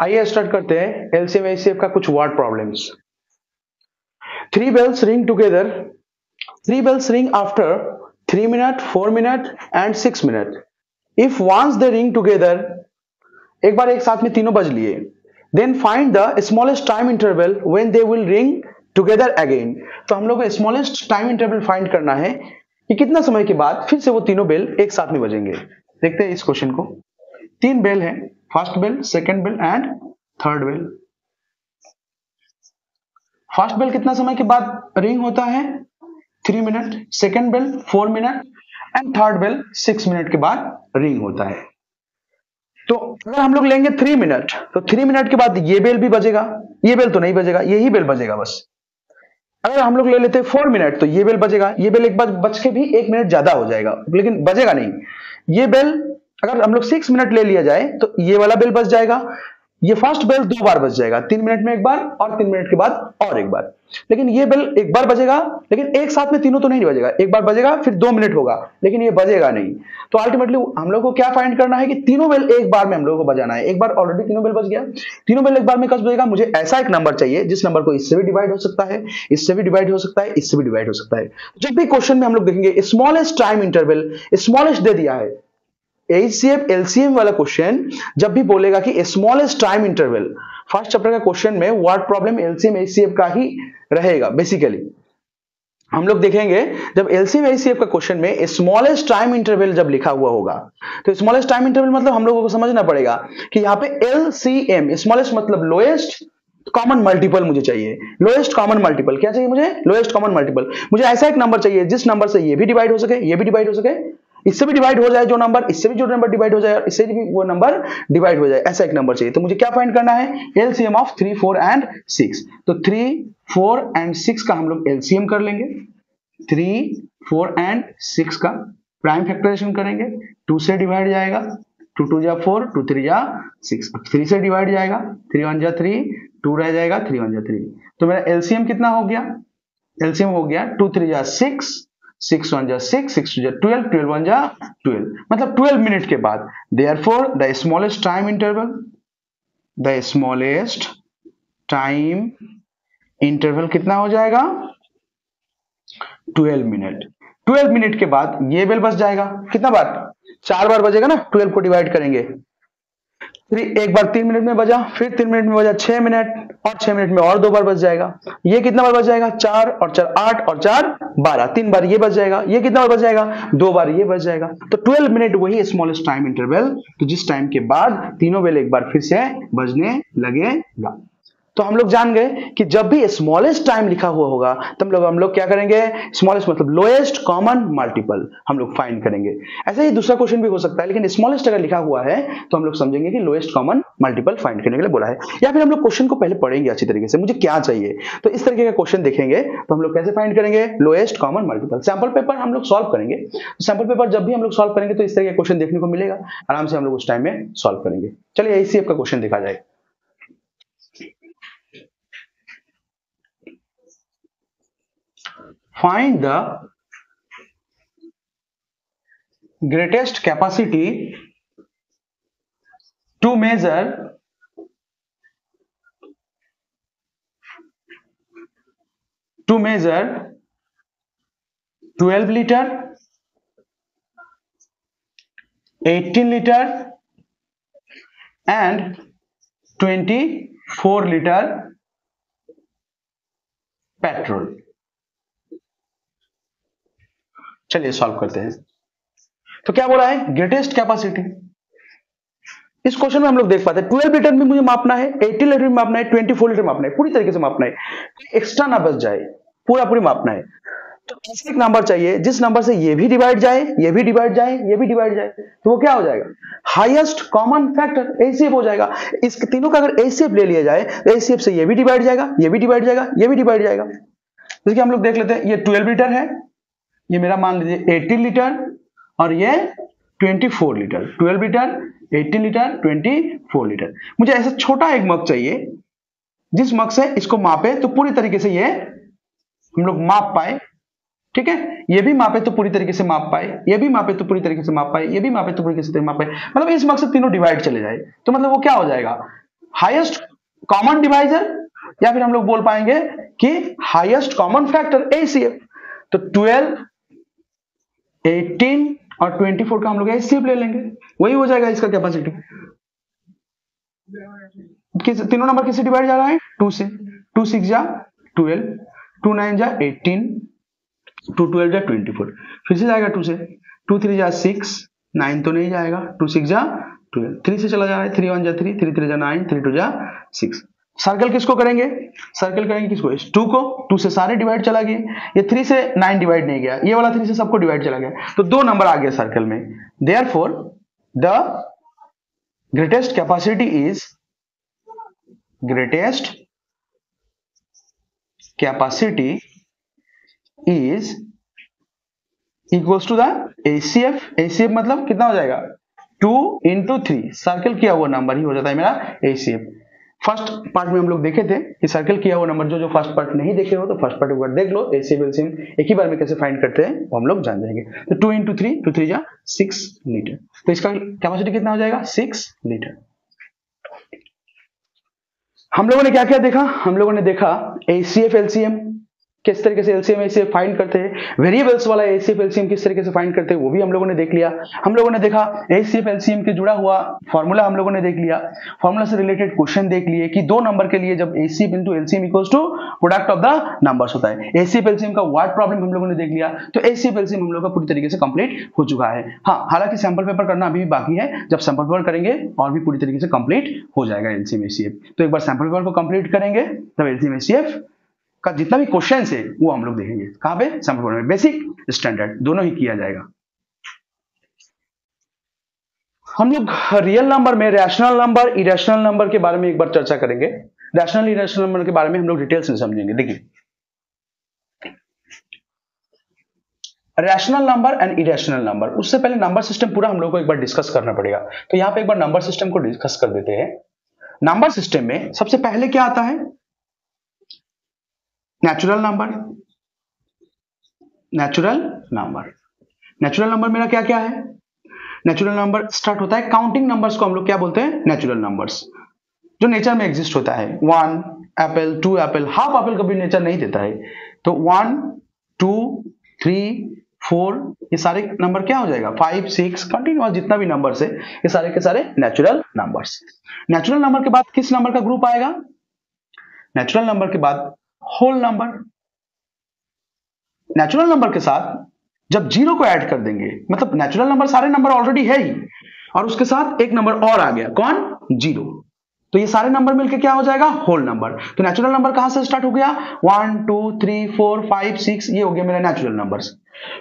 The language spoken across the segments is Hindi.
आइए स्टार्ट करते हैं एलसीएम एचसीएफ का कुछ word problems. Three bells ring together, three bells ring after 3 minutes, 4 minutes and 6 minutes. If once they ring together, एक बार एक साथ में तीनों बज लिए, then find the smallest time interval when they will ring together again. तो हम लोग को smallest time interval find करना है कि कितना समय के बाद फिर से वो तीनों बेल एक साथ में बजेंगे। देखते हैं इस क्वेश्चन को। तीन बेल है, first bell, second bell and third bell. First bell कितना समय के बाद रिंग होता है? 3 minute, second bell 4 minute and third bell 6 minute के बाद रिंग होता है। तो अगर हम लोग लेंगे 3 मिनट, तो 3 मिनट के बाद ये बेल भी बजेगा, ये बेल तो नहीं बजेगा, यही बेल बजेगा बस। अगर हम लोग ले लेते हैं 4 मिनट, तो ये बेल बजेगा, ये बेल एक बार बज के भी 1 मिनट ज्यादा हो जाएगा लेकिन बजेगा नहीं। ये बेल अगर हम लोग 6 मिनट ले लिया जाए तो ये वाला बेल बज जाएगा। ये फर्स्ट बेल 2 बार बज जाएगा, 3 मिनट में एक बार और 3 मिनट के बाद और एक बार। लेकिन ये बेल एक बार बजेगा, लेकिन एक साथ में तीनों तो नहीं बजेगा, एक बार बजेगा फिर 2 मिनट होगा, लेकिन ये बजेगा नहीं। तो अल्टीमेटली हम लोग को क्या फाइंड करना है कि तीनों बेल एक बार में हम लोगों को बजाना है। एक बार ऑलरेडी तीनों बेल बज गया, तीनों बेल एक बार में कब बजेगा? मुझे ऐसा एक नंबर चाहिए जिस नंबर को इससे भी डिवाइड हो सकता है, इससे भी डिवाइड हो सकता है, इससे भी डिवाइड हो सकता है। जब भी क्वेश्चन में हम लोग देखेंगे स्मॉलेस्ट टाइम इंटरवल, स्मॉलेस्ट दे दिया है, एचसीएफ एलसीएम वाला क्वेश्चन जब भी बोलेगा कि smallest time interval, first chapter का क्वेश्चन में वर्ड प्रॉब्लम एलसीएम एचसीएफ का ही रहेगा बेसिकली। हम लोग देखेंगे जब एलसीएम एचसीएफ का क्वेश्चन में स्मॉलेस्ट टाइम इंटरवल जब लिखा हुआ होगा, तो स्मॉलेस्ट टाइम इंटरवल मतलब हम लोगों को समझना पड़ेगा कि यहाँ पे एलसीएम, स्मॉलेस्ट मतलब लोएस्ट कॉमन मल्टीपल मुझे चाहिए। लोएस्ट कॉमन मल्टीपल क्या चाहिए मुझे? Lowest common multiple. मुझे ऐसा एक नंबर चाहिए जिस नंबर से ये भी डिवाइड हो सके, ये भी डिवाइड हो सके, इससे भी डिवाइड हो जाए जो नंबर, इससे भी जो नंबर डिवाइड हो जाए, इससे भी वो नंबर डिवाइड हो जाए, ऐसा एक नंबर चाहिए। तो मुझे क्या फाइंड करना है? LCM of 3, 4 and 6। तो 3, 4 एंड 6 का हम लोग एलसीएम कर लेंगे। 3, 4 एंड 6 का प्राइम फैक्टराइजेशन करेंगे, 2 से डिवाइड जाएगा, 2 2 जा 4, 2 3 जा 6, 3 से डिवाइड जाएगा, 3 1 जा 3, 2 रह जाएगा, 3 1 जा 3। तो मेरा एलसीएम कितना हो गया? एलसीएम हो गया 2 3 जा 6, 6 1 जा 6, 6 2 जा 12, 12 1 जा 12, मतलब 12 मिनट के बाद। Therefore the smallest time interval, the smallest time interval कितना हो जाएगा? 12 मिनट। 12 मिनट के बाद ये बेल बज जाएगा। कितना बार? 4 बार बजेगा ना, 12 को डिवाइड करेंगे। फिर एक बार 3 मिनट में बजा, फिर 3 मिनट में बजा 6 मिनट, और 6 मिनट में और 2 बार बज जाएगा। ये कितना बार बज जाएगा? 4 और 4 8 और 4 12, 3 बार ये बज जाएगा। ये कितना बार बज जाएगा? 2 बार ये बज जाएगा। तो 12 मिनट वही स्मॉलेस्ट टाइम इंटरवल, तो जिस टाइम के बाद तीनों बेल एक बार फिर से बजने लगेगा। तो हम लोग जान गए कि जब भी स्मॉलेस्ट टाइम लिखा हुआ होगा तब हम लोग क्या करेंगे? स्मॉलेस्ट मतलब लोएस्ट कॉमन मल्टीपल हम लोग फाइंड करेंगे। ऐसे ही दूसरा क्वेश्चन भी हो सकता है, लेकिन स्मॉलेस्ट अगर लिखा हुआ है तो हम लोग समझेंगे कि लोएस्ट कॉमन मल्टीपल फाइंड करने के लिए बोला है। या फिर हम लोग क्वेश्चन को पहले पढ़ेंगे अच्छी तरीके से, मुझे क्या चाहिए, तो इस तरीके का क्वेश्चन देखेंगे तो हम लोग कैसे फाइंड करेंगे? Lowest common multiple. Sample paper हम लोग सॉल्व करेंगे, सैंपल पेपर जब भी हम लोग सॉल्व करेंगे तो इस तरह का क्वेश्चन देखने को मिलेगा, आराम से हम लोग उस टाइम में सॉल्व करेंगे। चलिए एचसीएफ का क्वेश्चन देखा जाए। Find the greatest capacity to measure 12 liter, 18 liter and 24 liter petrol. चलिए सॉल्व करते हैं। तो क्या बोला है? Greatest capacity. इस क्वेश्चन में हम लोग देख पाते हैं 12 लीटर में मुझे मापना है, 80 लीटर में मापना है, 24 लीटर मापना है, पूरी तरीके से मापना है, एक्स्ट्रा ना बच जाए, पूरा पूरी मापना है। तो ऐसा एक नंबर चाहिए जिस नंबर से ये भी डिवाइड जाए, ये भी डिवाइड जाए, ये भी डिवाइड जाए, तो वो क्या हो जाएगा? हाईएस्ट कॉमन फैक्टर, एचसीएफ हो जाएगा। इस तीनों का अगर एचसीएफ ले लिया जाए तो एचसीएफ से ये भी डिवाइड जाएगा, ये भी डिवाइड जाएगा, ये भी डिवाइड जाएगा। जैसे हम लोग देख लेते हैं, ये 12 लीटर है, ये मेरा मान लीजिए 18 लीटर और ये 24 लीटर। 12 litre, 18 litre, 24 litre. मुझे ऐसा छोटा एक मग चाहिए जिस मग से इसको मापे तो पूरी तरीके से ये हम लोग माप पाए, ठीक है? ये भी मापे तो पूरी तरीके से माप पाए, ये भी मापे तो पूरी तरीके से माप पाए, ये भी मापे तो पूरी तरीके से माप पाए, मतलब इस मग से तीनों डिवाइड चले जाए, तो मतलब वो क्या हो जाएगा? हाईएस्ट कॉमन डिवाइजर, या फिर हम लोग बोल पाएंगे कि हाईएस्ट कॉमन फैक्टर एचसीएफ। तो 12, 18 और 24 का हम लोग एचसीएफ ले लेंगे, वही हो जाएगा इसका कैपेसिटी। तीनों नंबर किससे डिवाइड जा रहा है? 2 से। 2 6 जा 12, 2 9 जा 18, 2 12 जा 24, फिर से जाएगा 2 से। 2 3 जा 6, 9 तो नहीं जाएगा, 2 6 जा 12, 3 से चला जा रहा है, 3 1 जा 3, 3 3 जा 9, 3 2 जा 6। सर्कल किसको करेंगे? सर्कल करेंगे किसको? इस 2 को। 2 से सारे डिवाइड चला गया, ये 3 से 9 डिवाइड नहीं गया, ये वाला 3 से सबको डिवाइड चला गया, तो 2 नंबर आ गया सर्कल में। Therefore the greatest capacity is, greatest capacity is equals to the ACF। ACF मतलब कितना हो जाएगा? 2 into 3, सर्कल किया हुआ नंबर ही हो जाता है मेरा ACF। फर्स्ट पार्ट में हम लोग देखे थे कि सर्कल किया हुआ नंबर, जो फर्स्ट पार्ट नहीं देखे हो तो फर्स्ट पार्ट एक बार देख लो। ACF एलसीएम एक ही बार में कैसे फाइंड करते हैं वो हम लोग जान जाएंगे। तो 2 into 3, 2 3 जा 6 लीटर, तो इसका कैपेसिटी कितना हो जाएगा? 6 लीटर। हम लोगों ने क्या क्या देखा? हम लोगों ने देखा ACF एलसीएम किस तरीके से एलसीएम ACF फाइंड करते हैं, वेरिएबल्स वाला ACF एलसीएम किस तरीके से फाइंड करते हैं वो भी हम लोगों ने देख लिया। हम लोगों ने देखा ACF एलसीएम के जुड़ा हुआ फॉर्मूला हम लोगों ने देख लिया, फॉर्मूला से रिलेटेड क्वेश्चन देख लिए कि दो नंबर के लिए जब ACF into LCM equals to product of the numbers होता है। ACF एलसीएम का वर्ड प्रॉब्लम हम लोगों ने देख लिया, तो ACF एलसीएम हम लोग का पूरी तरीके से कंप्लीट हो चुका है। हाँ, हालांकि सैंपल पेपर करना अभी भी बाकी है, जब सैंपल पेपर करेंगे और भी पूरी तरीके से कंप्लीट हो जाएगा एलसीएम ACF। तो एक बार सैंपल पेपर को कंप्लीट करेंगे तब एलसीएम ACF का जितना भी क्वेश्चन है वो हम लोग देखेंगे। कहां पे? सैंपल पेपर में। बेसिक स्टैंडर्ड दोनों ही किया जाएगा। हम लोग रियल नंबर में रैशनल नंबर, इरेशनल नंबर के बारे में एक बार चर्चा करेंगे। रैशनल इरेशनल नंबर के बारे में हम लोग डिटेल से समझेंगे। देखिए, rational number and irrational number, उससे पहले नंबर सिस्टम पूरा हम लोग को एक बार डिस्कस करना पड़ेगा। तो यहां पे एक बार नंबर सिस्टम को डिस्कस कर देते हैं। नंबर सिस्टम में सबसे पहले क्या आता है? Natural number. Natural number, natural number मेरा क्या क्या है? नेचुरल नंबर स्टार्ट होता है, काउंटिंग नंबर्स को हम लोग क्या बोलते हैं? नेचुरल नंबर्स, जो नेचर में एग्जिस्ट होता है। 1 एप्पल, 2 एप्पल, हाफ एप्पल कभी नेचर नहीं देता है। तो 1 2 3 4 ये सारे नंबर क्या हो जाएगा? 5 6 कंटिन्यूअस जितना भी नंबर्स है ये सारे के सारे नेचुरल नंबर्स। नेचुरल नंबर के बाद किस नंबर का ग्रुप आएगा? नेचुरल नंबर के बाद होल नंबर। नेचुरल नंबर के साथ जब जीरो को ऐड कर देंगे, मतलब नेचुरल नंबर सारे नंबर ऑलरेडी है ही और उसके साथ एक नंबर और आ गया, कौन? जीरो, तो ये सारे नंबर मिलके क्या हो जाएगा? Whole number. तो नेचुरल नंबर कहां से स्टार्ट हो गया? 1 2 3 4 5 6, ये हो गया मेरा नेचुरल नंबर्स।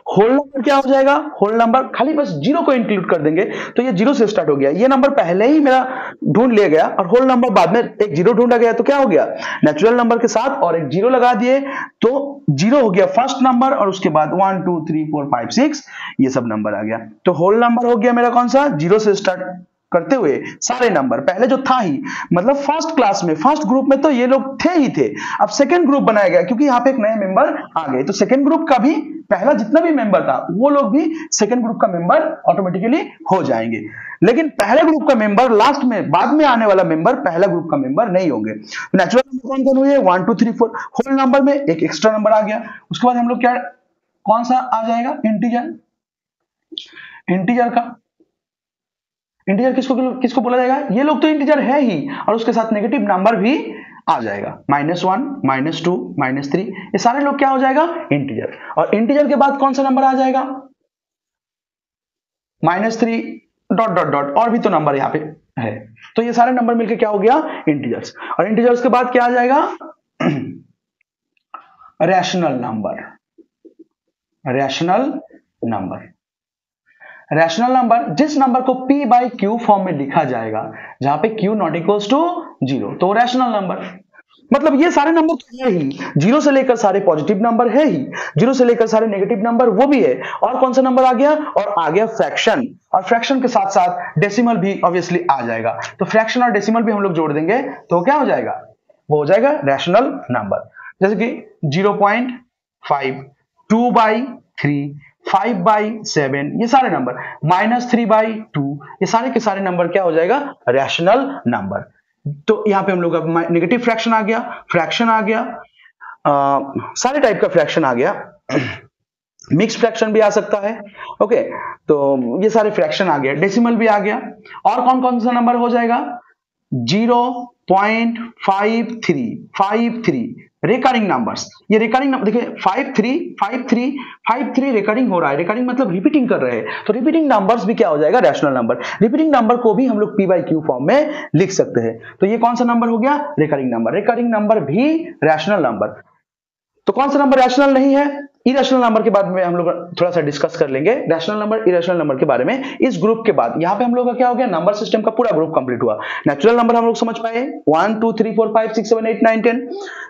होल नंबर क्या हो जाएगा? होल नंबर खाली बस जीरो को इंक्लूड कर देंगे तो ये जीरो से स्टार्ट हो गया, ये नंबर पहले ही मेरा ढूंढ लिया गया और होल नंबर बाद में एक जीरो ढूंढा गया, तो क्या हो गया? नेचुरल नंबर के साथ और एक जीरो लगा दिए तो जीरो हो गया फर्स्ट नंबर और उसके बाद 1 2 3 4 5 6 ये सब नंबर आ गया। तो होल नंबर हो गया मेरा कौन सा? जीरो से स्टार्ट करते हुए सारे नंबर, पहले जो था ही, मतलब फर्स्ट क्लास में फर्स्ट ग्रुप में तो ये लोग थे ही थे, अब सेकंड ग्रुप बनाया गया क्योंकि यहाँ पे एक नए मेंबर आ गए, तो सेकंड ग्रुप का भी पहला जितना भी मेंबर था वो लोग भी सेकंड ग्रुप का मेंबर ऑटोमेटिकली हो जाएंगे। लेकिन पहले ग्रुप का मेंबर लास्ट में, बाद में आने वाला मेंबर पहला ग्रुप का मेंबर नहीं होंगे। नेचुरल नंबर कौन कौन हुए? 1 2 3 4। होल नंबर में एक एक्स्ट्रा नंबर आ गया, उसके बाद हम लोग क्या, कौन सा आ जाएगा? इंटीजर। इंटीजर का, इंटीजर किसको बोला जाएगा? ये लोग तो इंटीजर है ही और उसके साथ नेगेटिव नंबर भी आ जाएगा, -1 -2 -3, ये सारे लोग क्या हो जाएगा? इंटीजर। और इंटीजर के बाद कौन सा नंबर आ जाएगा? -3 डॉट डॉट डॉट, और भी तो नंबर यहाँ पे है, तो ये सारे नंबर मिलके क्या हो गया? इंटीजर्स। और इंटीजर्स के बाद क्या आ जाएगा? Rational number. Rational number, rational number जिस नंबर को p बाई क्यू फॉर्म में लिखा जाएगा, जहां पे q नॉट इक्वल्स टू 0, तो रैशनल नंबर। मतलब ये सारे नंबर तो है ही, जीरो से लेकर सारे पॉजिटिव नंबर है ही, जीरो से लेकर सारे नेगेटिव नंबर वो भी है, और कौन सा नंबर आ गया? और आ गया फ्रैक्शन, और फ्रैक्शन के साथ साथ डेसिमल भी ऑब्वियसली आ जाएगा। तो फ्रैक्शन और डेसिमल भी हम लोग जोड़ देंगे तो क्या हो जाएगा? वो हो जाएगा रैशनल नंबर। जैसे कि 0.5, 2/3, 5/7, ये सारे नंबर, -3/2, ये सारे के सारे नंबर क्या हो जाएगा? Rational number. तो यहाँ पे हम लोग का नेगेटिव फ्रैक्शन आ गया, फ्रैक्शन आ गया, सारे टाइप का फ्रैक्शन आ गया, मिक्स फ्रैक्शन भी आ सकता है। ओके, तो ये सारे फ्रैक्शन आ गया, डेसिमल भी आ गया। और कौन कौन सा नंबर हो जाएगा? 0.53 रिकरिंग नंबर्स। ये रिकरिंग नंबर देखिए, 53 रिकरिंग हो रहा है। रिकरिंग मतलब रिपीटिंग कर रहे हैं, तो रिपीटिंग नंबर्स भी क्या हो जाएगा? Rational number. रिपीटिंग नंबर को भी हम लोग p by q फॉर्म में लिख सकते हैं। तो ये कौन सा नंबर हो गया? Recurring number. रिकरिंग नंबर भी रैशनल नंबर। तो कौन सा नंबर रैशनल नहीं है? इरेशनल नंबर के बाद में हम लोग थोड़ा सा डिस्कस कर लेंगे, रैशनल नंबर, इरेशनल नंबर के बारे में। इस ग्रुप के बाद यहाँ पे हम लोग का क्या हो गया? नंबर सिस्टम का पूरा ग्रुप कंप्लीट हुआ। नेचुरल नंबर हम लोग समझ पाए, 1 2 3 4 5 6 7 8 9 10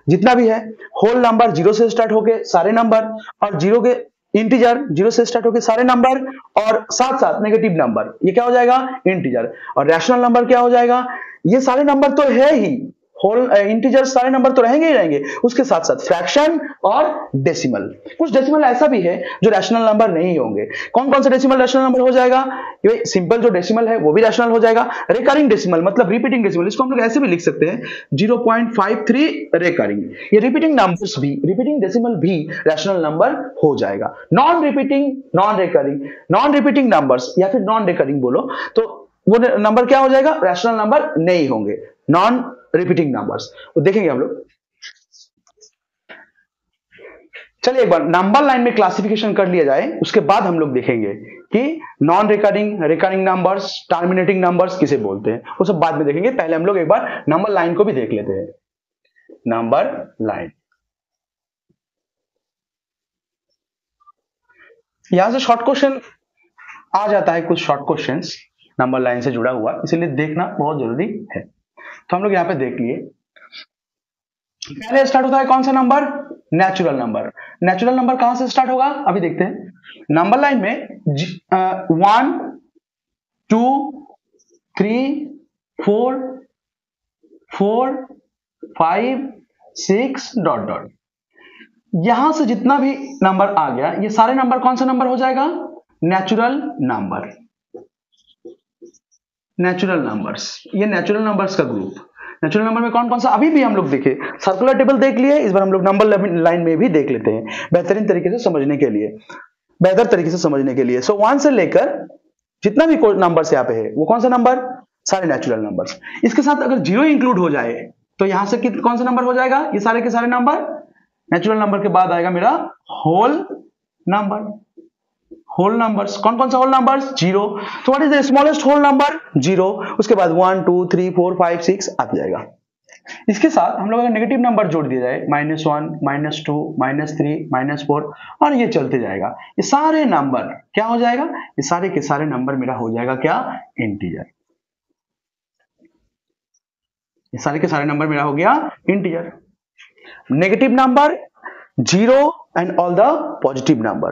जितना भी है। होल नंबर, जीरो से स्टार्ट होके सारे नंबर, और जीरो के इंटीजर, जीरो से स्टार्ट होके सारे नंबर, और साथ साथ नेगेटिव नंबर, ये क्या हो जाएगा? इंटीजर। और रैशनल नंबर क्या हो जाएगा? ये सारे नंबर तो है ही, होल इंटीजर सारे नंबर तो रहेंगे ही रहेंगे, उसके साथ साथ फ्रैक्शन और डेसिमल। कुछ डेसिमल ऐसा भी है जो रैशनल नंबर नहीं होंगे। कौन कौन सा डेसिमल रैशनल नंबर हो जाएगा? ये सिंपल जो डेसिमल है वो भी रैशनल हो जाएगा। रिकरिंग डेसिमल मतलब रिपीटिंग डेसिमल, इसको हम लोग ऐसे भी लिख सकते हैं 0.53 रिकरिंग। ये रिपीटिंग नंबर्स भी, रिपीटिंग डेसिमल भी रैशनल नंबर हो जाएगा। Non repeating, non recurring, non repeating numbers या फिर नॉन रिकरिंग बोलो तो वो नंबर क्या हो जाएगा? रैशनल नंबर नहीं होंगे, नॉन रिपीटिंग नंबर्स। तो देखेंगे हम लोग। चलिए एक बार नंबर लाइन में क्लासिफिकेशन कर लिया जाए, उसके बाद हम लोग देखेंगे कि non recurring, recurring numbers, terminating numbers किसे बोलते हैं, वो सब बाद में देखेंगे। पहले हम लोग एक बार नंबर लाइन को भी देख लेते हैं। नंबर लाइन, यहां से शॉर्ट क्वेश्चन आ जाता है, कुछ शॉर्ट क्वेश्चंस नंबर लाइन से जुड़ा हुआ, इसलिए देखना बहुत जरूरी है। तो हम लोग यहां पे देख लिए। पहले स्टार्ट होता है कौन सा number? Natural number. Natural number कहां से स्टार्ट होगा? अभी देखते हैं। नंबर लाइन में 1 2 3 4 4 5 6 डॉट डॉट, यहां से जितना भी नंबर आ गया, ये सारे नंबर कौन सा नंबर हो जाएगा? Natural number. नेचुरल नंबर्स, ये नेचुरल नंबर्स का ग्रुप। नेचुरल नंबर में कौन कौन सा अभी भी हम लोग देखे, सर्कुलर टेबल देख लिए, इस बार हम लोग नंबर लाइन में भी देख लेते हैं बेहतरीन तरीके से समझने के लिए, बेहतर तरीके से समझने के लिए। सो 1 से लेकर जितना भी नंबर्स यहाँ पे है वो कौन सा नंबर? सारे नेचुरल नंबर्स। इसके साथ अगर जीरो इंक्लूड हो जाए तो यहां से कौन सा नंबर हो जाएगा? ये सारे के सारे नंबर। नेचुरल नंबर के बाद आएगा मेरा होल नंबर। होल नंबर्स, कौन कौन सा होल नंबर्स? जीरो। तो what is the smallest whole number? Zero. उसके बाद 1 2 3 4 5 6 आ जाएगा। इसके साथ हम लोग अगर नेगेटिव नंबर जोड़ दिया जाए, -1 -2 -3 -4, और ये चलते जाएगा, ये सारे नंबर क्या हो जाएगा? ये सारे के सारे नंबर मेरा हो जाएगा क्या? इंटीजर। ये सारे के सारे नंबर मेरा हो गया integer. Negative number, zero and all the positive number,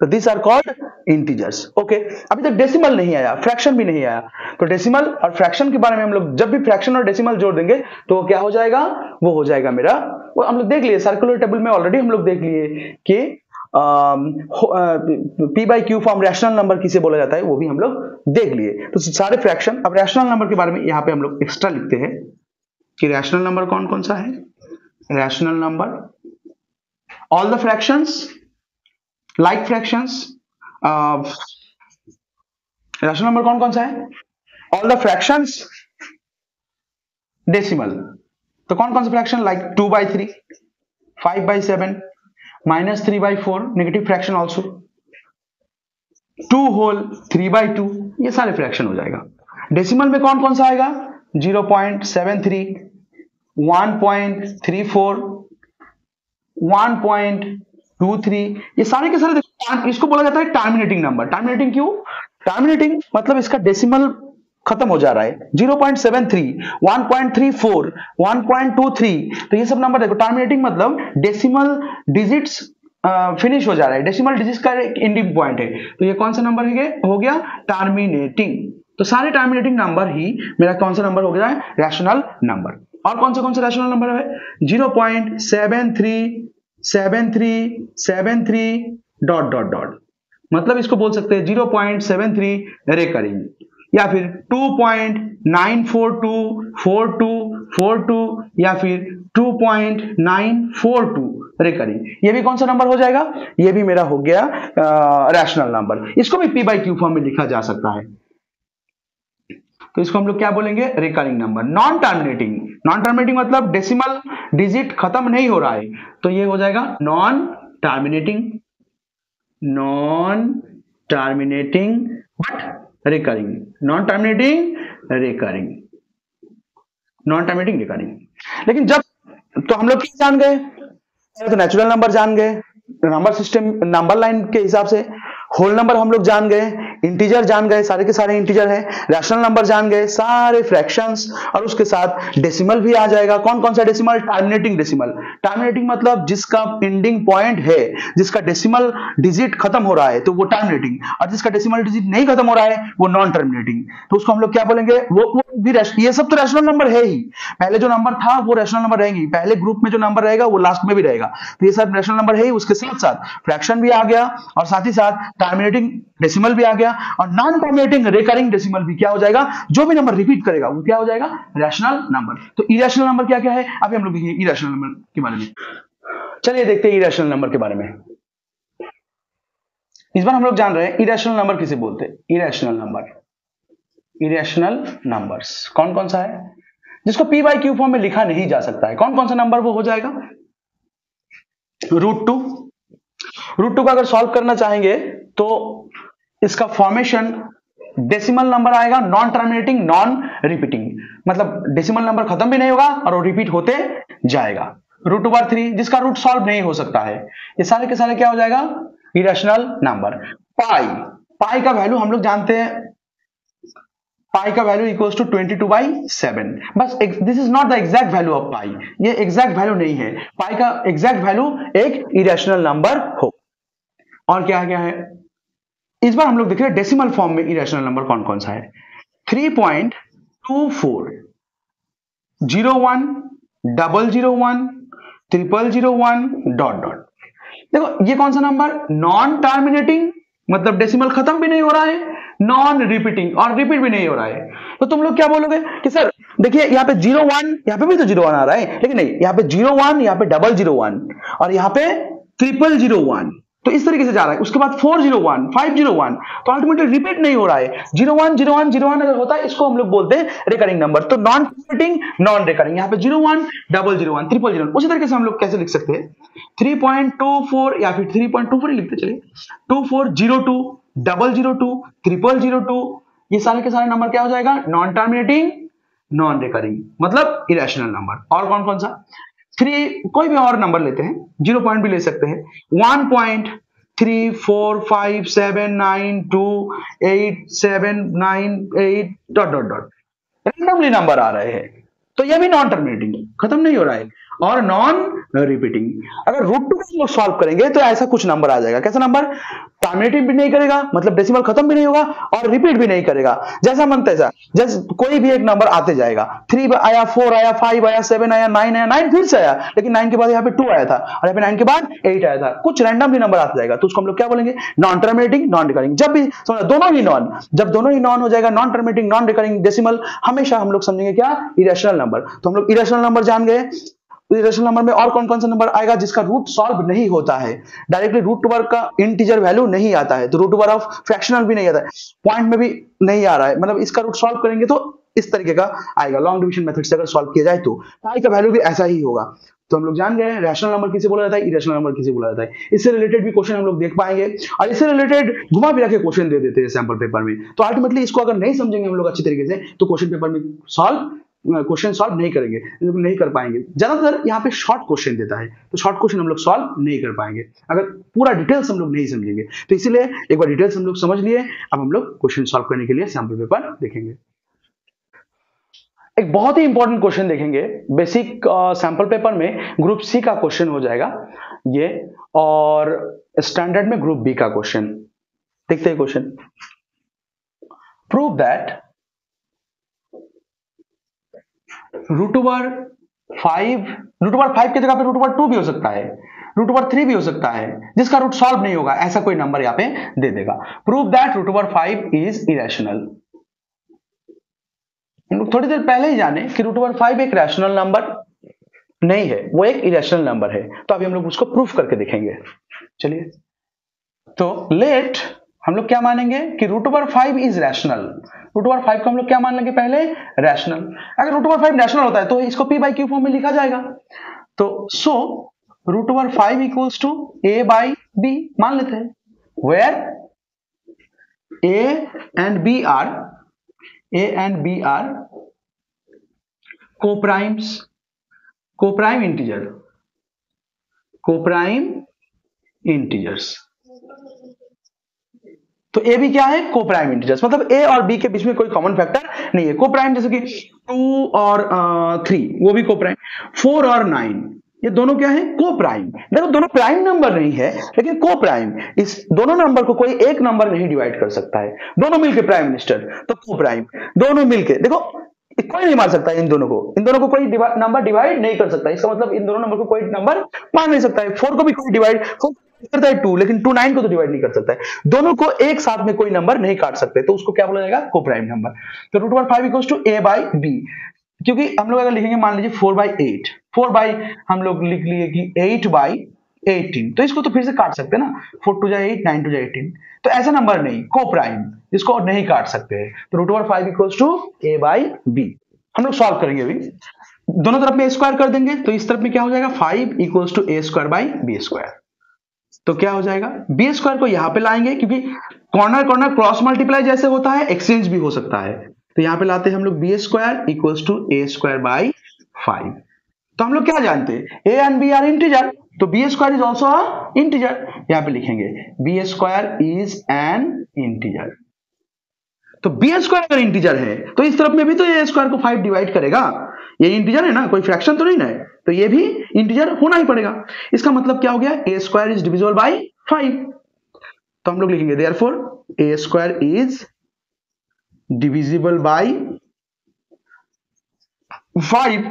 तो this are called integers. Okay, अभी तक डेसिमल नहीं आया, फ्रैक्शन भी नहीं आया। तो डेसिमल और फ्रैक्शन के बारे में हम लोग जब भी फ्रैक्शन और डेसिमल जोड़ देंगे तो वो क्या हो जाएगा? वो हो जाएगा मेरा, वो हम लोग देख लिए सर्कुलर टेबल में ऑलरेडी हम लोग देख लिए कि p by q form rational number किसे बोला जाता है, वो भी हम लोग देख लिए। तो सारे फ्रैक्शन, अब रैशनल नंबर के बारे में यहाँ पे हम लोग एक्स्ट्रा लिखते हैं कि रैशनल नंबर कौन कौन सा है। Rational number, all the fractions, like fractions, rational number कौन कौन सा है? ऑल द फ्रैक्शंस, डेसिमल, तो कौन कौन सा fraction? Like 2/3, 5/7, -3/4, negative fraction also, 2 whole, 3/2, ये सारे फ्रैक्शन हो जाएगा। डेसिमल में कौन कौन सा आएगा? 0.73, 1.34, 1.23, ये सारे के सारे, इसको बोला जाता है टर्मिनेटिंग नंबर। टर्मिनेटिंग क्यों? टर्मिनेटिंग मतलब इसका डेसिमल खत्म हो जा रहा है। 0.73, 1.34, 1.23, तो ये सब नंबर देखो, टर्मिनेटिंग मतलब डेसिमल डिजिट्स फिनिश हो जा रहा है, डेसिमल डिजिट्स का एक एंडिंग पॉइंट है। तो ये कौन सा नंबर हो गया? टर्मिनेटिंग। तो सारे टर्मिनेटिंग नंबर ही मेरा कौन सा नंबर हो गया है? Rational number. और कौन सा रैशनल नंबर है? 0.737373 डॉट डॉट डॉट, मतलब इसको बोल सकते हैं 0.73 रिकरिंग। या फिर 2.9424242 या फिर 2.942 रिकरिंग। ये भी कौन सा नंबर हो जाएगा? ये भी मेरा हो गया रैशनल नंबर। इसको भी P बाई Q फॉर्म में लिखा जा सकता है। तो इसको हम लोग क्या बोलेंगे? Recurring number. Non terminating, non terminating मतलब डेसिमल डिजिट खत्म नहीं हो रहा है, तो ये हो जाएगा non terminating, non terminating but recurring, non terminating recurring, non terminating recurring. लेकिन जब तो हम लोग क्या जान गए? तो नेचुरल नंबर जान गए, नंबर सिस्टम नंबर लाइन के हिसाब से, होल नंबर हम लोग जान गए, इंटीजर जान गए, सारे के सारे इंटीजर है, रैशनल नंबर जान गए, सारे फ्रैक्शंस, और उसके साथ डेसिमल भी आ जाएगा। कौन कौन सा डेसिमल? Terminating decimal. टर्मिनेटिंग मतलब जिसका एंडिंग पॉइंट है, जिसका डेसिमल डिजिट खत्म हो रहा है, तो वो टर्मिनेटिंग, और जिसका डेसिमल डिजिट नहीं खत्म हो रहा है वो नॉन टर्मिनेटिंग। तो उसको हम लोग क्या बोलेंगे? वो भी ये सब तो रैशनल नंबर है ही, पहले जो नंबर था वो रैशनल नंबर रहेंगे, पहले ग्रुप में जो नंबर रहेगा वो लास्ट में भी रहेगा, तो ये सब रैशनल नंबर है ही। उसके साथ साथ फ्रैक्शन भी आ गया, और साथ ही साथ टर्मिनेटिंग डेसिमल भी आ गया, और नॉन टर्मिनेटिंग रिकरिंग डेसिमल भी क्या हो जाएगा? जो भी नंबर रिपीट करेगा वो क्या हो जाएगा? Rational number. तो इरेशनल नंबर क्या क्या है अभी हम लोग देखेंगे इरेशनल नंबर के बारे में। चलिए देखते हैं इरेशनल नंबर के बारे में। इस बार हम लोग जान रहे हैं इरेशनल नंबर किसे बोलते हैं। इरेशनल नंबर, इरेशनल नंबर्स कौन कौन सा है जिसको P बाई Q फॉर्म में लिखा नहीं जा सकता है? कौन कौन सा नंबर वो हो जाएगा? रूट टू को अगर सॉल्व करना चाहेंगे तो इसका फॉर्मेशन डेसिमल नंबर आएगा, नॉन टर्मिनेटिंग नॉन रिपीटिंग, मतलब डेसिमल नंबर खत्म भी नहीं होगा और वो रिपीट होते जाएगा। √3 जिसका रूट सॉल्व नहीं हो सकता है, ये सारे के सारे क्या हो जाएगा? Irrational number. पाई का वैल्यू हम लोग जानते हैं, पाई का वैल्यू इक्वल्स टू 22/7। बस this is not the exact value of pi, ये एग्जैक्ट वैल्यू नहीं है। पाई का एग्जैक्ट वैल्यू एक इरेशनल नंबर हो। और क्या है? इस बार हम लोग देख रहे हैं डेसिमल फॉर्म में इरेशनल नंबर कौन कौन सा है। 3.24, 01, 001, 0001 ... देखो ये कौन सा नंबर? नॉन टर्मिनेटिंग मतलब डेसिमल खत्म भी नहीं हो रहा है, नॉन रिपीटिंग और रिपीट भी नहीं हो रहा है। तो तुम लोग क्या बोलोगे कि सर देखिए यहाँ पे 01, यहाँ पे भी तो 01 आ रहा है, लेकिन नहीं, यहाँ पे 01, यहाँ पे 001 और यहाँ पे 0001, तो इस तरीके से जा रहा है। उसके बाद 401, 501, तो अल्टीमेटली रिपीट नहीं हो रहा है। 01, 01, 01 अगर होता है इसको हम लोग बोलते हैं रिकरिंग नंबर। तो नॉन रिपीटिंग नॉन रिकरिंग, यहाँ पे 01, 001, 000। उसी तरीके से हम लोग कैसे लिख सकते हैं? 3.24 या फिर 3.24 लिखते चलिए, 2402, 002, 0002, ये सारे के सारे नंबर क्या हो जाएगा? नॉन टर्मिनेटिंग नॉन रिकरिंग, मतलब इरेशनल नंबर। और कौन कौन सा? 3, कोई भी और नंबर लेते हैं, 0 पॉइंट भी ले सकते हैं, 1.34579287898 ... रैंडमली नंबर आ रहे हैं, तो ये भी नॉन टर्मिनेटिंग, खत्म नहीं हो रहा है, और नॉन रिपीटिंग। अगर √2 को सॉल्व करेंगे तो ऐसा कुछ नंबर आ जाएगा। कैसा नंबर? टर्मिनेटिंग भी नहीं करेगा, मतलब डेसिमल खत्म भी नहीं होगा, और रिपीट भी नहीं करेगा, जैसा मन तैसा, जैसे कोई भी एक नंबर आते जाएगा। 3 आया, 4 आया, 5 आया, 7 आया, 9 आया, 9 फिर से आया, लेकिन 9 के बाद यहाँ पे 2 आया था, और यहाँ पे 9 के बाद 8 आया था, कुछ रैंडमली नंबर आता जाएगा, तो उसको हम लोग क्या बोलेंगे? Non terminating non recurring. जब भी समझो दोनों ही नॉन, जब दोनों ही नॉन हो जाएगा, non terminating non recurring decimal, हमेशा हम लोग समझेंगे क्या? Irrational number. तो हम लोग इरेशनल नंबर जान गए। इरेशनल नंबर में और कौन कौन सा नंबर आएगा जिसका रूट सॉल्व नहीं होता है? डायरेक्टली √2 का इंटीजर वैल्यू नहीं आता है, तो √2 ऑफ फ्रैक्शनल भी नहीं आता है, पॉइंट में भी नहीं आ रहा है, मतलब इसका रूट सॉल्व करेंगे तो इस तरीके का आएगा। लॉन्ग डिवीजन मेथड से अगर सॉल्व किया जाए तो पाई का वैल्यू भी ऐसा ही होगा। तो हम लोग जान गए रैशनल नंबर किसे बोला जाता है, इरेशनल नंबर किसे बोला जाता है। इससे रिलेटेड भी क्वेश्चन हम लोग देख पाएंगे, और इससे रिलेटेड घुमा फिरा के क्वेश्चन दे देते हैं सैंपल पेपर में। तो अल्टीमेटली इसको अगर नहीं समझेंगे हम लोग अच्छी तरीके से तो क्वेश्चन पेपर में क्वेश्चन सॉल्व नहीं करेंगे, नहीं कर पाएंगे। ज्यादातर यहाँ पे शॉर्ट क्वेश्चन देता है, तो शॉर्ट क्वेश्चन हम लोग सॉल्व नहीं कर पाएंगे अगर पूरा डिटेल्स हम लोग नहीं समझेंगे। तो इसीलिए एक बार डिटेल्स हम लोग समझ लिए, अब हम लोग क्वेश्चन सॉल्व करने के लिए सैंपल पेपर देखेंगे। एक बहुत ही इंपॉर्टेंट क्वेश्चन देखेंगे, बेसिक सैंपल पेपर में ग्रुप सी का क्वेश्चन हो जाएगा ये, और स्टैंडर्ड में ग्रुप बी का क्वेश्चन। देखते हैं क्वेश्चन। प्रूव दैट √5 की जगह पे √2 भी हो सकता है, √3 भी हो सकता है, जिसका रूट सॉल्व नहीं होगा, ऐसा कोई नंबर यहाँ पे दे देगा। Prove that √5 is irrational. हम लोग थोड़ी देर पहले ही जाने कि √5 एक रैशनल नंबर नहीं है, वो एक इरेशनल नंबर है। तो अभी हम लोग उसको प्रूफ करके देखेंगे। चलिए, तो लेट हम लोग क्या मानेंगे कि √5 इज रैशनल। √5 को हम लोग क्या मान लेंगे पहले, रैशनल। अगर √5 रैशनल होता है तो इसको p/q फॉर्म में लिखा जाएगा। तो सो √5 इक्वल्स टू a/b मान लेते हैं, where a and b are coprime integers. तो ए भी क्या है, कोप्राइम इंटीजर्स, मतलब ए और बी के बीच में कोई कॉमन फैक्टर नहीं है। कोप्राइम जैसे कि 2 और 3 वो भी कोप्राइम, 4 और 9 ये दोनों क्या है, कोप्राइम। देखो दोनों प्राइम नंबर नहीं है लेकिन कोप्राइम, इस दोनों नंबर को कोई एक नंबर नहीं डिवाइड कर सकता है, दोनों मिलके प्राइम मिनिस्टर, तो कोप्राइम। दोनों मिलके देखो कोई नहीं मार सकता इन दोनों को कोई नंबर डिवाइड नहीं कर सकता। इसका मतलब इन दोनों नंबर को कोई नंबर मार नहीं सकता है। 4 को भी कोई डिवाइड करता है 2, लेकिन 2 9 को तो डिवाइड नहीं कर सकता है। दोनों को एक साथ में कोई नंबर नहीं काट सकते, तो उसको क्या बोला जाएगा, कोप्राइम नंबर। तो √5 इक्वल्स टू a/b, क्योंकि हम लोग अगर लिखेंगे मान लीजिए 4/8, 4 हम लोग लिख लिए कि 8/18, तो इसको तो फिर से काट सकते हैं ना, 4 2 8, 9 2 18। तो ऐसा नंबर नहीं, कोप्राइम, जिसको नहीं काट सकते हैं। तो √5 इक्वल्स टू a/b। हम लोग सॉल्व करेंगे अभी, दोनों तरफ में a स्क्वायर कर देंगे, तो इस तरफ में क्या हो जाएगा, 5 इक्वल्स टू a²/b²। तो क्या हो जाएगा, b स्क्वायर को यहां पे लाएंगे, क्योंकि कॉर्नर क्रॉस मल्टीप्लाई जैसे होता है एक्सचेंज भी हो सकता है। तो यहां पे लाते हैं हम लोग b² इक्वल्स टू a²/5। तो हम लोग क्या जानते हैं, a and b are integer, तो b² is also a integer. यहां पे लिखेंगे b² इज एन इंटीजर। तो b² अगर इंटीजर है तो इस तरफ में भी तो a² को 5 डिवाइड करेगा, ये इंटीजर है ना, कोई फ्रैक्शन तो नहीं ना है, तो ये भी इंटीजर होना ही पड़ेगा। इसका मतलब क्या हो गया, a² इज डिविजिबल बाय 5। तो हम लोग लिखेंगे therefore a² is divisible by 5।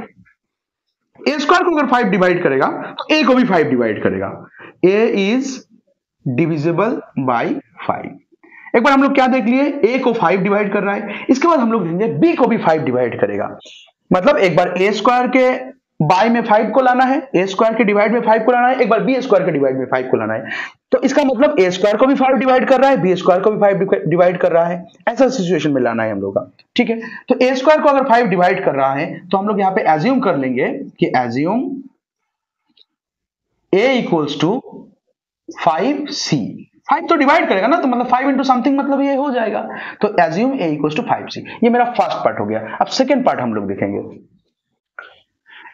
a² को अगर 5 डिवाइड करेगा तो a को भी 5 डिवाइड करेगा। a is divisible by 5। एक बार हम लोग क्या देख लिए, a को 5 डिवाइड कर रहा है, इसके बाद हम लोग देखेंगे b को भी 5 डिवाइड करेगा। मतलब एक बार a² के बाय में 5 को लाना है, a² के डिवाइड में 5 को लाना है, एक बार b² के डिवाइड में 5 को लाना है। तो इसका मतलब a² को भी 5 डिवाइड कर रहा है, b² को भी 5 डिवाइड कर रहा है, ऐसा सिचुएशन में लाना है हम लोग का। ठीक है, तो a² को अगर 5 डिवाइड कर रहा है तो हम लोग यहाँ पे एज्यूम कर लेंगे कि assume a equals to 5c। 5 तो डिवाइड करेगा ना, तो मतलब 5 इंटू समथिंग, मतलब ये हो जाएगा। तो assume a equals to 5c। ये मेरा फर्स्ट पार्ट हो गया। अब सेकेंड पार्ट हम लोग देखेंगे।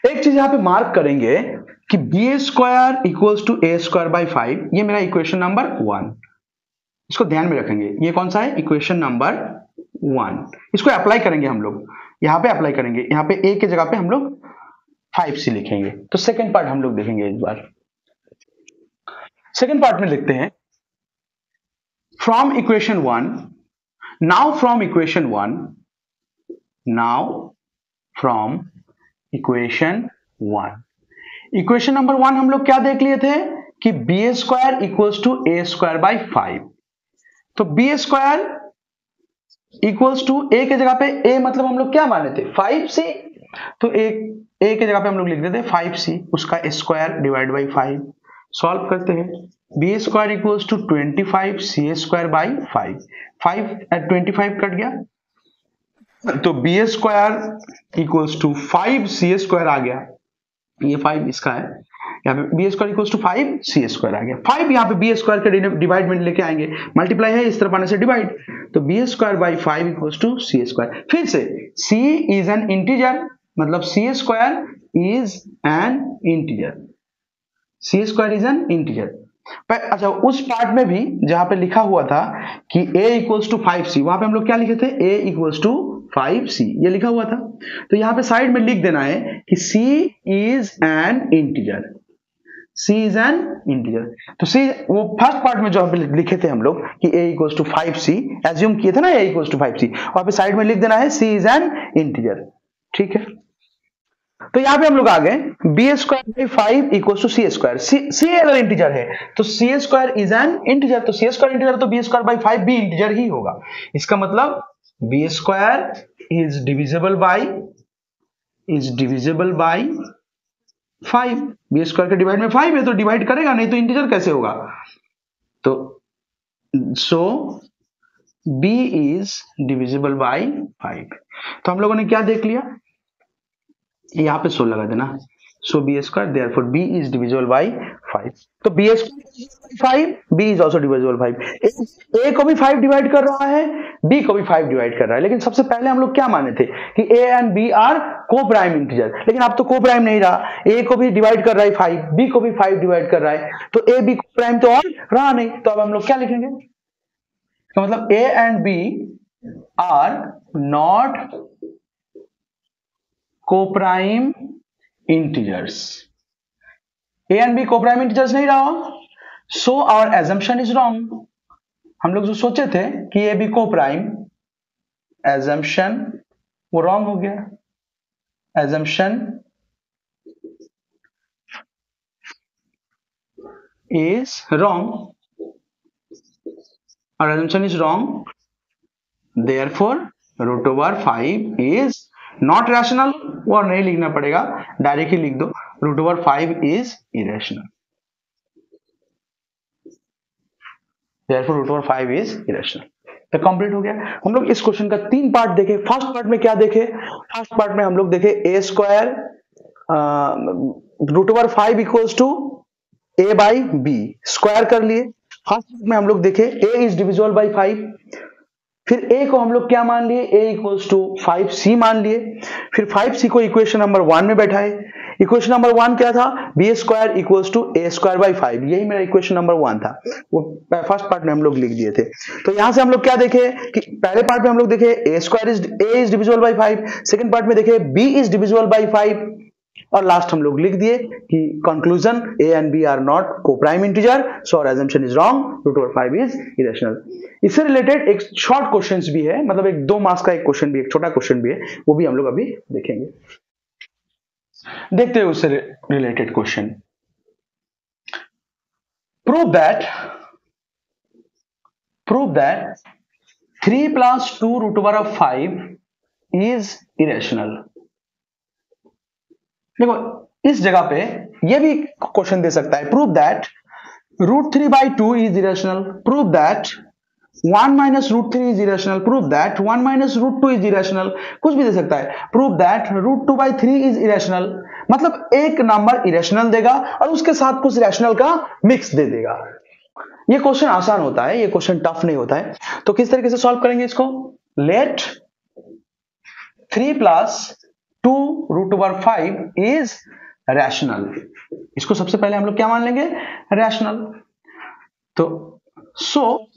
एक चीज यहां पे मार्क करेंगे कि b² इक्वल्स टू a²/5, ये मेरा इक्वेशन नंबर 1, इसको ध्यान में रखेंगे। ये कौन सा है, इक्वेशन नंबर 1। इसको अप्लाई करेंगे हम लोग, यहां पे अप्लाई करेंगे, यहां पे a की जगह पे हम लोग 5c लिखेंगे। तो सेकेंड पार्ट हम लोग देखेंगे इस बार। सेकेंड पार्ट में लिखते हैं from equation 1, now from equation 1 equation number 1 हम लोग क्या देख लिए थे कि b² इक्वल्स टू a²/5। तो b² इक्वल्स टू a के जगह पे a मतलब हम लोग क्या माने थे, 5c। तो a के जगह पे हम लोग लिख देते 5c, उसका स्क्वायर डिवाइड बाई 5। सॉल्व करते हैं, b² equals to 25 c²/5, 25 cut गया, तो b² इक्वल्स टू 5c² आ गया। ये 5 इसका है, यहाँ पे b² इक्वल्स टू 5c² आ गया। 5 यहाँ पे b² के डिवाइड में लेके आएंगे, मल्टीप्लाई है इस तरफ आने से डिवाइड, तो b²/5 इक्वल्स टू c²। फिर से c इज एन इंटीजर, मतलब c² is an integer, c² is an integer. अच्छा, उस पार्ट में भी जहां पे लिखा हुआ था कि a इक्वल्स टू 5c, वहां पे हम लोग क्या लिखे थे, a इक्वल्स टू 5c, ये लिखा हुआ था। तो यहाँ पे साइड में लिख देना है कि c is an integer, c is an integer. तो c वो फर्स्ट पार्ट में जो लिखे थे हम लोग कि a equals to 5c, assume किए थे ना a इक्वल्स टू 5c, वहां पे साइड में लिख देना है c इज एन इंटीजर। ठीक है, तो यहां पे हम लोग आ गए b²/5 equals to c²। c अगर इंटीजर है तो c² इज एन इंटीजर, तो c² इंटीजर तो b²/5 भी इंटीजर ही होगा। इसका मतलब b² is divisible by 5। B square के डिवाइड में 5 है तो डिवाइड करेगा, नहीं तो इंटीजर कैसे होगा। तो सो b is divisible by 5। तो हम लोगों ने क्या देख लिया, यहाँ पे 16 लगा देना। So b square therefore b is divisible by 5। तो b square 5, b is also divisible by 5। a को भी 5 डिवाइड कर रहा है, b को भी 5 डिवाइड कर रहा है। लेकिन सबसे पहले हम लोग क्या माने थे कि a एंड b आर को प्राइम इंटीजर, लेकिन अब तो को प्राइम नहीं रहा। a को भी डिवाइड कर रहा है 5, b को भी 5 डिवाइड कर रहा है, तो a b को प्राइम तो और रहा नहीं। तो अब हम लोग क्या लिखेंगे, तो मतलब a and b are not coprime integers. a and b coprime integers नहीं रहा, so our assumption is wrong. हम लोग जो सोचे थे कि a b कोप्राइम, एजम्पशन वो रॉन्ग हो गया। एजम्पशन इज रॉन्ग, और assumption is wrong, therefore root over 5 is not rational. वो और नहीं लिखना पड़ेगा, डायरेक्ट ही लिख दो, root over 5 is irrational, therefore root over 5 is irrational. तो कंप्लीट हो गया। हम लोग इस क्वेश्चन का 3 पार्ट देखे। फर्स्ट पार्ट में क्या देखे, फर्स्ट पार्ट में हम लोग देखे a square root over 5 equals to A by b, square कर लिए। फर्स्ट पार्ट में हम लोग देखे ए इज डिविजिबल बाई 5, फिर a को हम लोग क्या मान लिए, a इक्वल्स टू 5c मान लिए। फिर 5c को इक्वेशन नंबर 1 में बैठाए। इक्वेशन नंबर 1 क्या था, B square equals to A square by 5, यही मेरा इक्वेशन नंबर 1 था, वो फर्स्ट पार्ट में हम लोग लिख दिए थे। तो यहां से हम लोग क्या देखे कि पहले पार्ट में हम लोग देखे a is divisible by 5, second part में देखे b इज डिविजिबल बाई 5, और लास्ट हम लोग लिख दिए कि conclusion a and b are not coprime integer, so our assumption is wrong, root over 5 is irrational. इससे रिलेटेड एक शॉर्ट क्वेश्चंस भी है, मतलब एक 2 मार्क्स का एक क्वेश्चन भी, एक छोटा क्वेश्चन भी है, वो भी हम लोग अभी देखेंगे। देखते हैं उससे related question. Prove that 3 plus 2 root over of 5 is irrational. देखो इस जगह पे ये भी क्वेश्चन दे सकता है, prove that root 3 by 2 is irrational, prove that 1 minus root 3 is irrational, prove that 1 minus root 2 is irrational, कुछ भी दे सकता है। Prove that root 2 by 3 is irrational, मतलब एक नंबर इरेशनल देगा और उसके साथ कुछ रैशनल का मिक्स दे देगा। ये क्वेश्चन आसान होता है, ये क्वेश्चन टफ नहीं होता है। तो किस तरीके से सॉल्व करेंगे इसको, let 3 plus 2 root over 5 is rational. इसको सबसे पहले हम लोग क्या मान लेंगे, रैशनल। तो so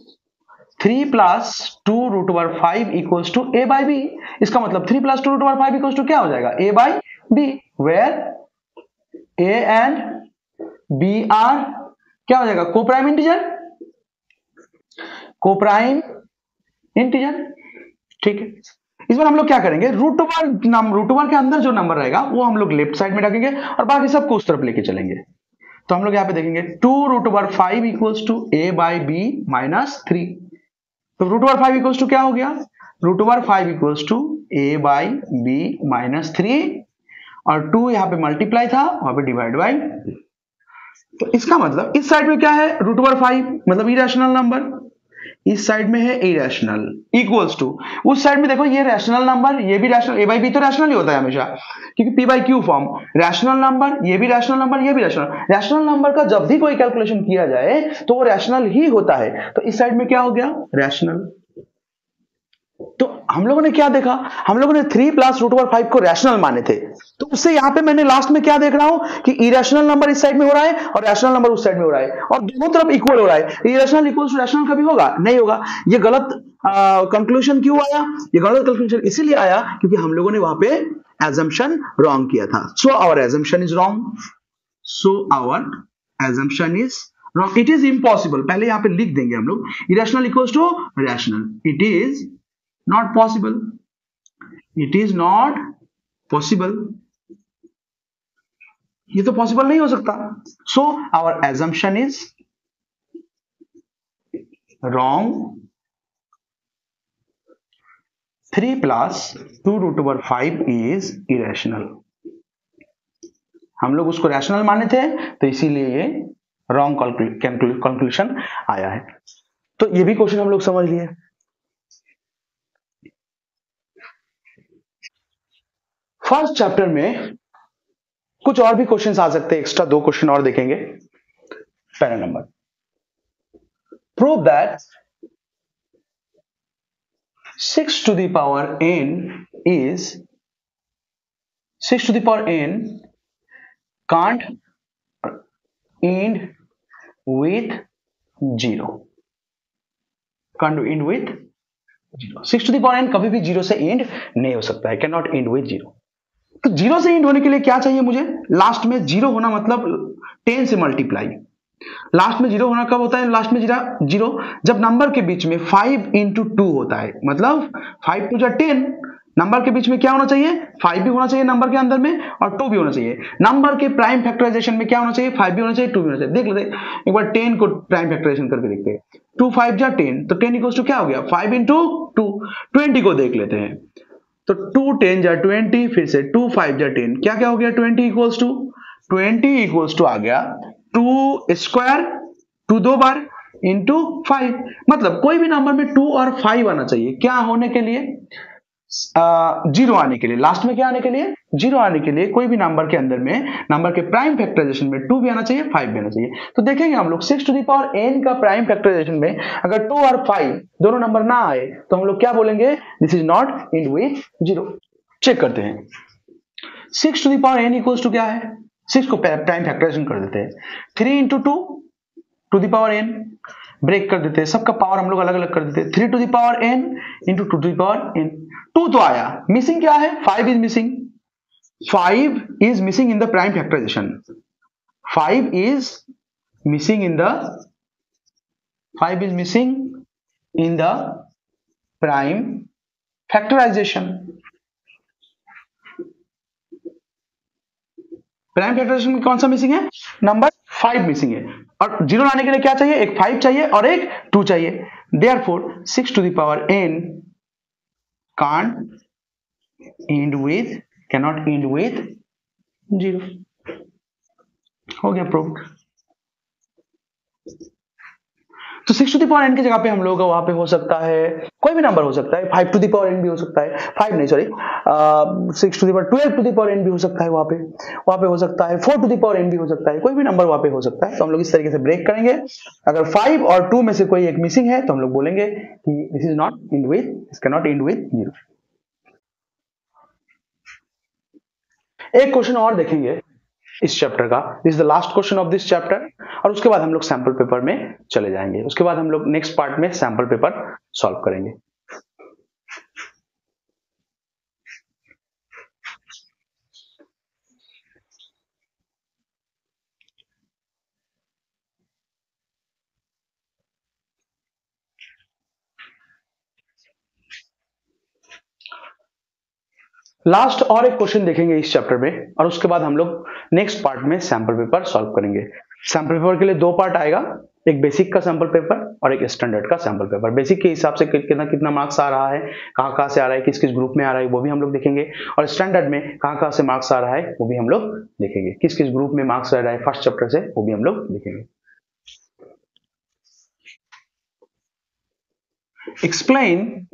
3 plus 2 root over 5 equals to A by b. इसका मतलब 3 plus 2 root over 5 equals to क्या हो जाएगा, a by b, where a and b are क्या हो जाएगा, कोप्राइम इंटीजर, कोप्राइम इंटीजर। ठीक है, इस बार हम लोग क्या करेंगे, रूट ओवर के अंदर जो नंबर रहेगा वो हम लोग लेफ्ट साइड में रखेंगे और बाकी सबको उस तरफ लेके चलेंगे। तो हम लोग यहाँ पे देखेंगे 2 root over 5 equals to A by B minus 3। तो रूट ओवर 5 इक्वल्स टू क्या हो गया, root over 5 equals to A by B minus 3, और 2 यहाँ पे मल्टीप्लाई था, वहां पे डिवाइड बाई। तो इसका मतलब इस साइड में क्या है, रूट ओवर 5 मतलब इरेशनल नंबर, इस साइड में है इरेशनल, इक्वल्स टू उस साइड में देखो ये रैशनल नंबर, ये भी रैशनल, ए बाई बी तो रैशनल ही होता है हमेशा, क्योंकि P by Q form, rational number, ये भी रैशनल नंबर, ये भी रैशनल। रैशनल नंबर का जब भी कोई कैलकुलेशन किया जाए तो वो रैशनल ही होता है। तो इस साइड में क्या हो गया, रैशनल। तो हम लोगों ने क्या देखा, हम लोगों ने 3 प्लस रूट ओवर 5 को रैशनल माने थे, तो उससे यहां पे मैंने लास्ट में क्या देख रहा हूं कि इरेशनल नंबर इस साइड में हो रहा है और रैशनल नंबर उस साइड में हो रहा है, और दोनों तरफ इक्वल हो रहा है। इरेशनल इक्वल्स टू रैशनल कभी होगा, नहीं होगा। ये गलत कंक्लूजन क्यों आया, ये गलत कंक्लूजन इसीलिए आया क्योंकि हम लोगों ने वहां पे एजम्पशन रॉन्ग किया था। So our assumption is wrong, so our assumption is wrong, it is impossible. पहले यहां पे लिख देंगे हम लोग, irrational equals to rational, it is not possible, it is not possible, ये तो पॉसिबल नहीं हो सकता। So our assumption is wrong, 3 plus 2√5 is irrational. हम लोग उसको रैशनल माने थे तो इसीलिए ये रॉन्ग कंक्लूजन आया है। तो ये भी क्वेश्चन हम लोग समझ लिए। फर्स्ट चैप्टर में कुछ और भी क्वेश्चंस आ सकते हैं, एक्स्ट्रा 2 क्वेश्चन और देखेंगे। पहला number, prove that 6 to the power n is 6 to the power n can't end with 0, can't end with 0। 6 to the power n कभी भी 0 से एंड नहीं हो सकता है, कैन नॉट एंड विथ 0। तो 0 से एंड होने के लिए क्या चाहिए मुझे? लास्ट में 0 होना, मतलब 10 से मल्टीप्लाई। लास्ट में 0 होना कब होता है? लास्ट में 0 जब नंबर के बीच में 5 into 2 होता है, मतलब 5 to 10। नंबर के बीच में क्या होना चाहिए? 5 भी होना चाहिए नंबर के अंदर में, और 2 भी होना चाहिए। नंबर के प्राइम फैक्टराइजेशन में क्या होना चाहिए? 5 भी होना चाहिए, 2 भी होना चाहिए। देख लेते एक बार 10 को प्राइम फैक्टराइजेशन करके देखते हैं। 2 5 जा 10, तो 10 इक्वल्स टू क्या हो गया? 5 into 2। 20 को देख लेते हैं, तो 2 10 जा 20, फिर से 2 5 जा 10, क्या क्या हो गया? 20 इक्वल्स टू आ गया 2 स्क्वायर, 2 दो बार इंटू 5। मतलब कोई भी नंबर में 2 और 5 आना चाहिए, क्या होने के लिए? 0 आने के लिए। लास्ट में क्या आने के लिए? 0 आने के लिए। कोई भी नंबर के अंदर में, नंबर के प्राइम फैक्टराइजेशन में 2 भी आना चाहिए, 5 भी आना चाहिए। तो देखेंगे हम लोग 6 to the power n का प्राइम फैक्टराइजेशन में अगर 2 और 5 दोनों नंबर ना आए तो हम लोग क्या बोलेंगे? This is not end with 0। Check करते हैं। 6 to the power n equals to क्या है? 6 को प्राइम फैक्टराइजेशन कर देते हैं। 3 into 2 to the power n, break कर देते हैं, सबका पावर हम लोग अलग अलग कर देते हैं। 3 to the power n into 2 to the power n। 2 तो आया, मिसिंग क्या है? 5 is missing. 5 is missing in the prime factorization। 5 is missing in the prime factorization। Prime factorization में कौन सा मिसिंग है? नंबर 5 मिसिंग है, और 0 लाने के लिए क्या चाहिए? एक 5 चाहिए और एक 2 चाहिए। Therefore 6 to the power n cannot end with 0। हो गया प्रूव्ड। तो 6 to the power n की जगह पे हम लोग वहां पे हो सकता है कोई भी नंबर हो सकता है, 5 to the power n भी हो सकता है, 5 नहीं sorry 6 to the power 12 to the power n भी हो सकता है, वहां पे हो सकता है 4 to the power n भी हो सकता है, कोई भी नंबर वहां पे हो सकता है। तो हम लोग इस तरीके से ब्रेक करेंगे। अगर 5 और 2 में से कोई एक मिसिंग है तो हम लोग बोलेंगे कि this is not end with, this can not end with 0। एक क्वेश्चन और देखेंगे इस चैप्टर का, this is the last question of this chapter, और उसके बाद हम लोग सैंपल पेपर में चले जाएंगे। उसके बाद हम लोग नेक्स्ट पार्ट में सैंपल पेपर सॉल्व करेंगे। लास्ट और एक क्वेश्चन देखेंगे इस चैप्टर में, और उसके बाद हम लोग नेक्स्ट पार्ट में सैंपल पेपर सॉल्व करेंगे। सैंपल पेपर के लिए 2 पार्ट आएगा, एक बेसिक का सैंपल पेपर और एक स्टैंडर्ड का सैंपल पेपर। बेसिक के हिसाब से कितना मार्क्स आ रहा है, कहाँ से आ रहा है, किस किस ग्रुप में आ रहा है, वो भी हम लोग देखेंगे। और स्टैंडर्ड में कहाँ से मार्क्स आ रहा है वो भी हम लोग देखेंगे, किस किस ग्रुप में मार्क्स रह रहा है फर्स्ट चैप्टर से, वो भी हम लोग देखेंगे। Explain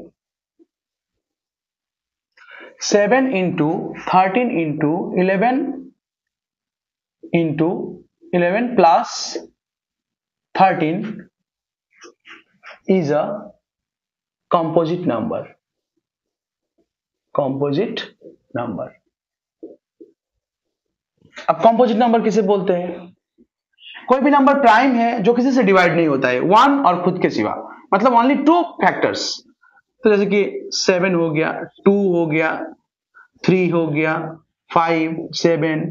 7 into 13 into 11 plus 13 is a composite number। अब composite number किसे बोलते हैं? कोई भी नंबर प्राइम है जो किसी से डिवाइड नहीं होता है, 1 और खुद के सिवा, मतलब ओनली 2 फैक्टर्स। तो जैसे कि 7 हो गया, 2 हो गया, 3 हो गया, 5 7,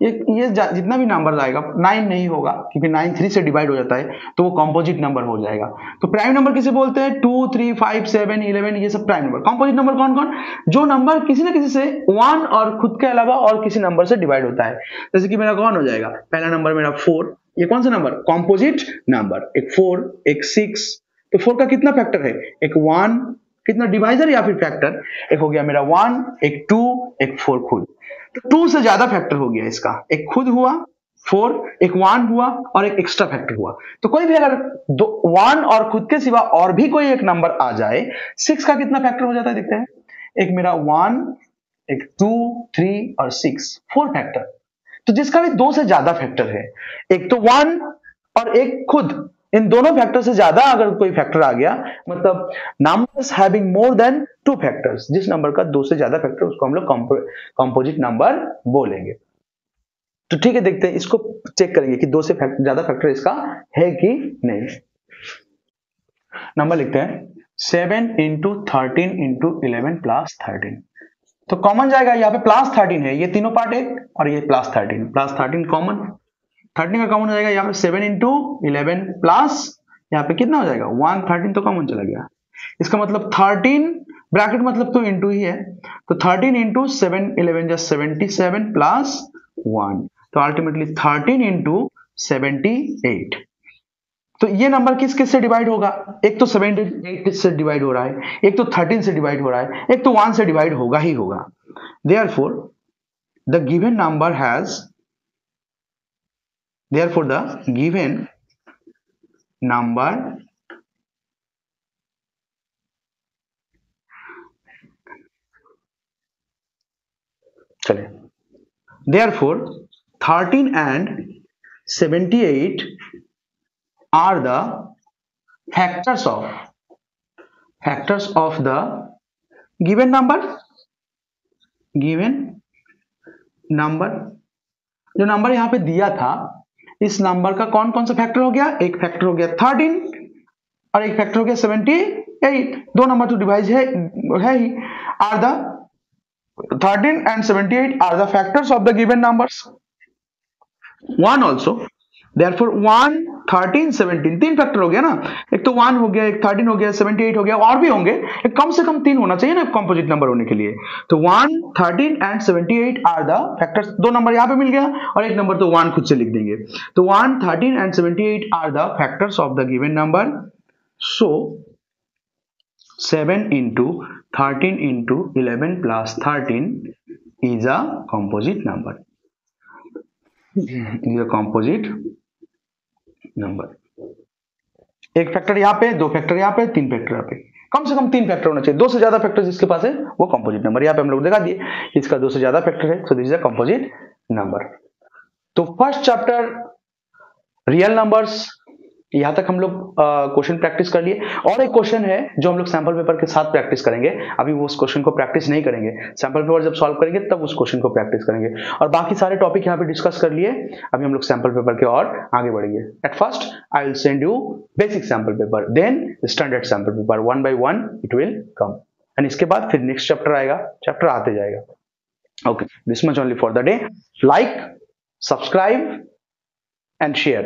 ये जितना भी नंबर आएगा, 9 नहीं होगा क्योंकि 9 3 से डिवाइड हो जाता है, तो वो कॉम्पोजिट नंबर हो जाएगा। तो प्राइम नंबर किसे बोलते हैं? 2 3 5 7 11, ये सब प्राइम नंबर। कॉम्पोजिट नंबर कौन कौन? जो नंबर किसी ना किसी से 1 और खुद के अलावा और किसी नंबर से डिवाइड होता है। जैसे कि मेरा कौन हो जाएगा? पहला नंबर मेरा 4, ये कौन सा नंबर? Composite number. एक 4, एक 6, तो 4 का कितना फैक्टर है? एक 1, कितना डिवाइजर या फिर फैक्टर, एक हो गया मेरा 1, एक 2, एक 4 खुद। तो 2 से ज्यादा फैक्टर हो गया इसका, एक खुद हुआ 4, एक 1 हुआ और एक एक्स्ट्रा फैक्टर हुआ। तो कोई भी अगर 1 और खुद के सिवा और भी कोई एक नंबर आ जाए, 6 का कितना फैक्टर हो जाता है देखते हैं। एक मेरा 1, एक 2, 3 और 6, 4 फैक्टर। तो जिसका भी 2 से ज्यादा फैक्टर है, एक तो 1 और एक खुद, इन दोनों फैक्टर से ज्यादा अगर कोई फैक्टर आ गया, मतलब numbers having more than 2 factors, जिस नंबर का 2 से ज्यादा फैक्टर, उसको हम लोग कंपोजिट नंबर बोलेंगे। तो ठीक है, देखते हैं, इसको चेक करेंगे कि 2 से ज्यादा फैक्टर इसका है कि नहीं। नंबर लिखते हैं 7 इंटू 13 इंटू 11 प्लस 13। तो कॉमन जाएगा, यहाँ पे प्लस 13 है, ये तीनों पार्ट एक और ये प्लस 13 कॉमन, 13 का कॉमन हो जाएगा। यहाँ पे 7 इंटू 11 प्लस यहाँ पे कितना हो जाएगा 1, 13 तो कॉमन चला गया। इसका मतलब 13 ब्रैकेट मतलब तो इंटू ही है, तो 13 इंटू 7 11 just 77 प्लस 1, तो अल्टीमेटली 13 इंटू 78। तो ये नंबर किस किस से डिवाइड होगा, एक तो 78 से डिवाइड हो रहा है, एक तो 13 से डिवाइड हो रहा है, एक तो 1 से डिवाइड होगा ही होगा। Therefore the given number has, therefore the given number चलिए, therefore 13 and 78 are the factors of the given number। जो नंबर यहां पे दिया था, इस नंबर का कौन कौन सा फैक्टर हो गया, एक फैक्टर हो गया 13 और एक फैक्टर हो गया 78। दो नंबर तो डिवाइज है ही। Are the 13 and 78 are the factors of the given numbers, 1 also। Therefore 1, 13, 17 तीन फैक्टर हो गया ना, एक तो 1 हो गया, एक 13 हो गया, 78 हो गया, और भी होंगे, कम से कम 3 होना चाहिए ना कंपोजिट नंबर होने के लिए। तो 1, 13 and 78 आर द फैक्टर्स। दो नंबर यहाँ पे मिल गया और एक नंबर तो 1 खुद से लिख देंगे। तो 1, 13 and 78 are the factors of the given number. So 7 into 13 into 11 plus 13 is a composite number, is a composite number। एक फैक्टर यहाँ पे, दो फैक्टर यहाँ पे, तीन फैक्टर यहाँ पे, कम से कम 3 फैक्टर होना चाहिए। 2 से ज्यादा फैक्टर जिसके पास है वो कंपोजिट नंबर। यहाँ पे हम लोग दिखा दिए इसका 2 से ज्यादा फैक्टर है, so this is a composite number. तो फर्स्ट चैप्टर रियल नंबर्स, यहां तक हम लोग क्वेश्चन प्रैक्टिस कर लिए। और एक क्वेश्चन है जो हम लोग सैंपल पेपर के साथ प्रैक्टिस करेंगे। अभी वो उस क्वेश्चन को प्रैक्टिस नहीं करेंगे, सैंपल पेपर जब सॉल्व करेंगे तब उस क्वेश्चन को प्रैक्टिस करेंगे। और बाकी सारे टॉपिक यहाँ पे डिस्कस कर लिए, अभी हम लोग सैंपल पेपर के और आगे बढ़ेंगे। At first I will send you basic sample paper, then standard sample paper, 1 by 1 it will come, and इसके बाद फिर नेक्स्ट चैप्टर आएगा, चैप्टर आते जाएगा। Okay, this much only for the day. Like, subscribe and share.